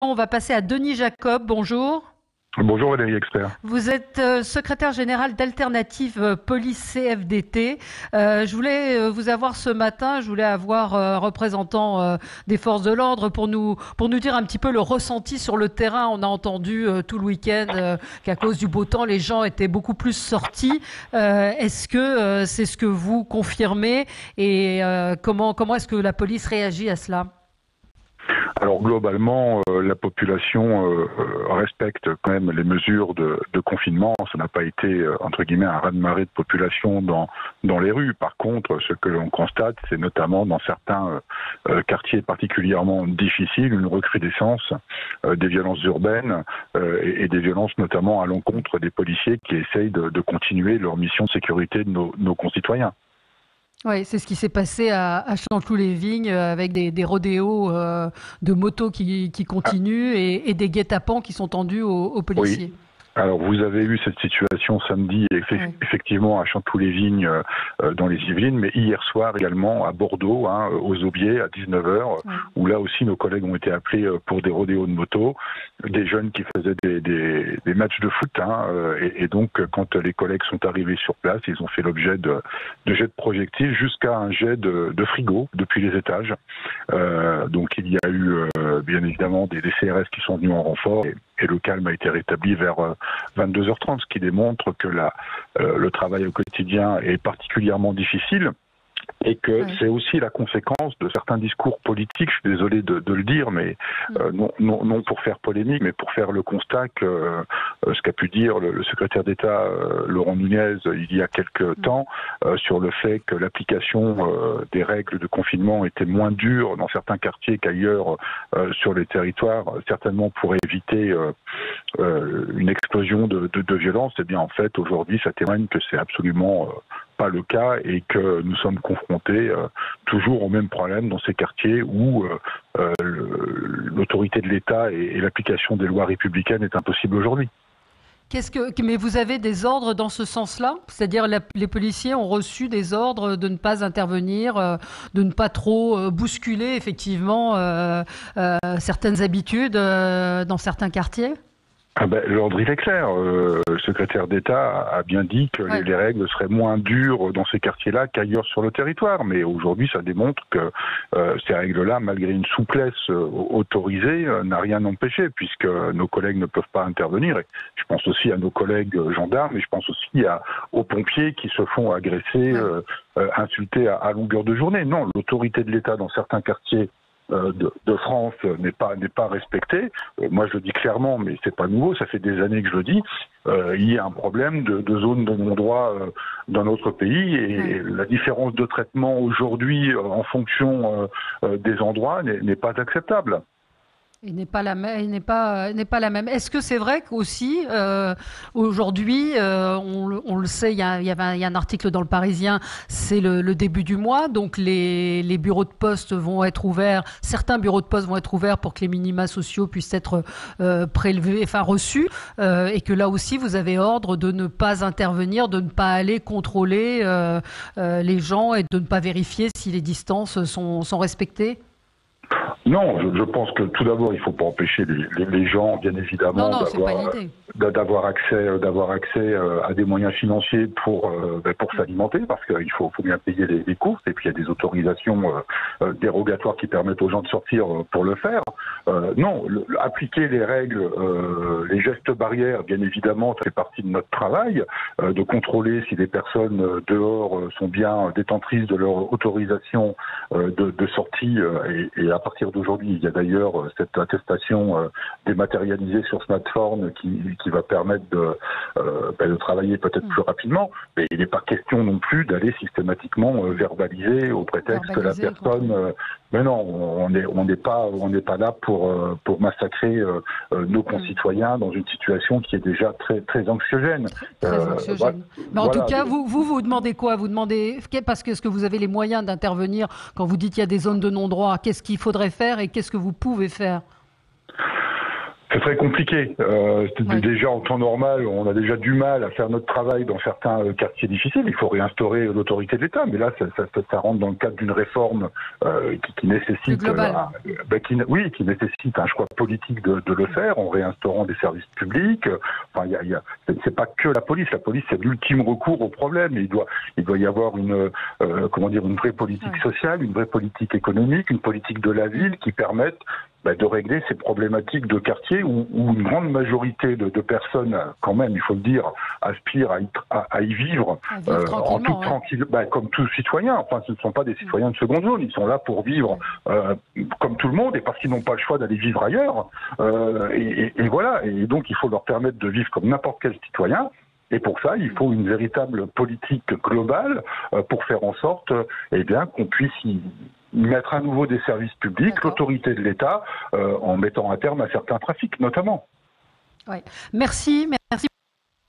On va passer à Denis Jacob. Bonjour. Bonjour Valérie Expert. Vous êtes secrétaire général d'Alternative Police CFDT. Je voulais vous avoir ce matin, je voulais avoir représentant des forces de l'ordre pour nous dire un petit peu le ressenti sur le terrain. On a entendu tout le week-end qu'à cause du beau temps, les gens étaient beaucoup plus sortis. Est-ce que c'est ce que vous confirmez et comment est-ce que la police réagit à cela ? Alors globalement, la population respecte quand même les mesures de confinement. Ça n'a pas été, entre guillemets, un raz-de-marée de population dans les rues. Par contre, ce que l'on constate, c'est notamment dans certains quartiers particulièrement difficiles, une recrudescence des violences urbaines et des violences notamment à l'encontre des policiers qui essayent de continuer leur mission de sécurité de nos concitoyens. Oui, c'est ce qui s'est passé à Chanteloup-les-Vignes avec des rodéos de motos qui continuent et des guet-apens qui sont tendus aux policiers. Oui. Alors vous avez eu cette situation samedi effectivement à Chanteloup-les-Vignes dans les Yvelines, mais hier soir également à Bordeaux, aux Aubiers à 19h, où là aussi nos collègues ont été appelés pour des rodéos de moto, des jeunes qui faisaient des matchs de foot, et donc quand les collègues sont arrivés sur place, ils ont fait l'objet de jets de projectiles jusqu'à un jet de frigo depuis les étages. Donc il y a eu bien évidemment des CRS qui sont venus en renfort et le calme a été rétabli vers 22h30, ce qui démontre que le travail au quotidien est particulièrement difficile et que c'est aussi la conséquence de certains discours politiques. Je suis désolé de le dire, mais non pour faire polémique, mais pour faire le constat que ce qu'a pu dire le secrétaire d'État Laurent Nunez il y a quelques temps sur le fait que l'application des règles de confinement était moins dure dans certains quartiers qu'ailleurs sur les territoires, certainement pour éviter une explosion de violence. Eh bien en fait aujourd'hui ça témoigne que c'est absolument pas le cas et que nous sommes confrontés toujours au même problème dans ces quartiers où l'autorité de l'État et l'application des lois républicaines est impossible aujourd'hui. Mais vous avez des ordres dans ce sens-là? C'est-à-dire les policiers ont reçu des ordres de ne pas intervenir, de ne pas trop bousculer effectivement certaines habitudes dans certains quartiers? L'ordre il est clair. Le secrétaire d'État a bien dit que les règles seraient moins dures dans ces quartiers-là qu'ailleurs sur le territoire. Mais aujourd'hui, ça démontre que ces règles-là, malgré une souplesse autorisée, n'a rien empêché, puisque nos collègues ne peuvent pas intervenir. Et je pense aussi à nos collègues gendarmes, et je pense aussi aux pompiers qui se font agresser, insulter à longueur de journée. Non, l'autorité de l'État dans certains quartiers de France n'est pas respectée. Moi je le dis clairement, mais c'est pas nouveau, ça fait des années que je le dis. Il y a un problème de zone de non-droit dans notre pays et la différence de traitement aujourd'hui en fonction des endroits n'est pas acceptable. Il n'est pas la même. Est-ce que c'est vrai qu'aussi aujourd'hui, on le sait, il y a un article dans le Parisien, c'est le début du mois, donc les bureaux de poste vont être ouverts, certains bureaux de poste vont être ouverts pour que les minima sociaux puissent être prélevés, enfin reçus, et que là aussi vous avez ordre de ne pas intervenir, de ne pas aller contrôler les gens et de ne pas vérifier si les distances sont respectées. Non, je pense que tout d'abord, il ne faut pas empêcher les gens, bien évidemment, d'avoir accès à des moyens financiers pour s'alimenter, parce qu'il faut bien payer les courses, et puis il y a des autorisations dérogatoires qui permettent aux gens de sortir pour le faire. Non, appliquer les règles, les gestes barrières, bien évidemment, ça fait partie de notre travail, de contrôler si les personnes dehors sont bien détentrices de leur autorisation de sortie, et à partir d'aujourd'hui, il y a d'ailleurs cette attestation dématérialisée sur smartphone qui va permettre de travailler peut-être plus rapidement, mais il n'est pas question non plus d'aller systématiquement verbaliser au prétexte que la personne... mais non, on n'est pas là pour massacrer nos concitoyens dans une situation qui est déjà très, très anxiogène. Très anxiogène. Mais en tout cas, vous demandez quoi? Vous demandez, parce que est-ce que vous avez les moyens d'intervenir quand vous dites qu'il y a des zones de non-droit? Qu'est-ce qu'il faudrait faire et qu'est-ce que vous pouvez faire? C'est très compliqué. Déjà en temps normal, on a déjà du mal à faire notre travail dans certains quartiers difficiles. Il faut réinstaurer l'autorité de l'État, mais là, ça rentre dans le cadre d'une réforme qui nécessite, qui nécessite un choix politique de le faire en réinstaurant des services publics. Enfin, c'est pas que la police. La police, c'est l'ultime recours au problème. Et il doit y avoir une vraie politique sociale, une vraie politique économique, une politique de la ville qui permette de régler ces problématiques de quartier où une grande majorité de personnes, quand même, il faut le dire, aspirent à y vivre en toute tranquillité, comme tous citoyens. Enfin, ce ne sont pas des citoyens de seconde zone, ils sont là pour vivre comme tout le monde et parce qu'ils n'ont pas le choix d'aller vivre ailleurs. Et voilà, et donc il faut leur permettre de vivre comme n'importe quel citoyen. Et pour ça, il faut une véritable politique globale pour faire en sorte qu'on puisse y mettre à nouveau des services publics, l'autorité de l'État, en mettant un terme à certains trafics, notamment. Oui. Merci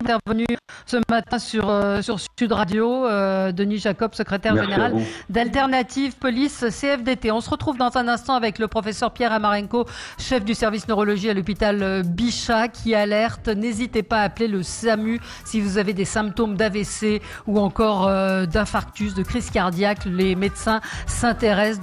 intervenu ce matin sur Sud Radio, Denis Jacob, secrétaire général d'Alternative Police CFDT. On se retrouve dans un instant avec le professeur Pierre Amarenko, chef du service neurologie à l'hôpital Bichat, qui alerte. N'hésitez pas à appeler le SAMU si vous avez des symptômes d'AVC ou encore d'infarctus, de crise cardiaque. Les médecins s'inquiètent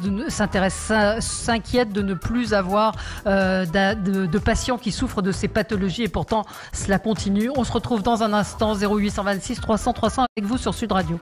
de ne plus avoir de patients qui souffrent de ces pathologies et pourtant cela continue. On se retrouve dans un instant, 0826 300 300 avec vous sur Sud Radio.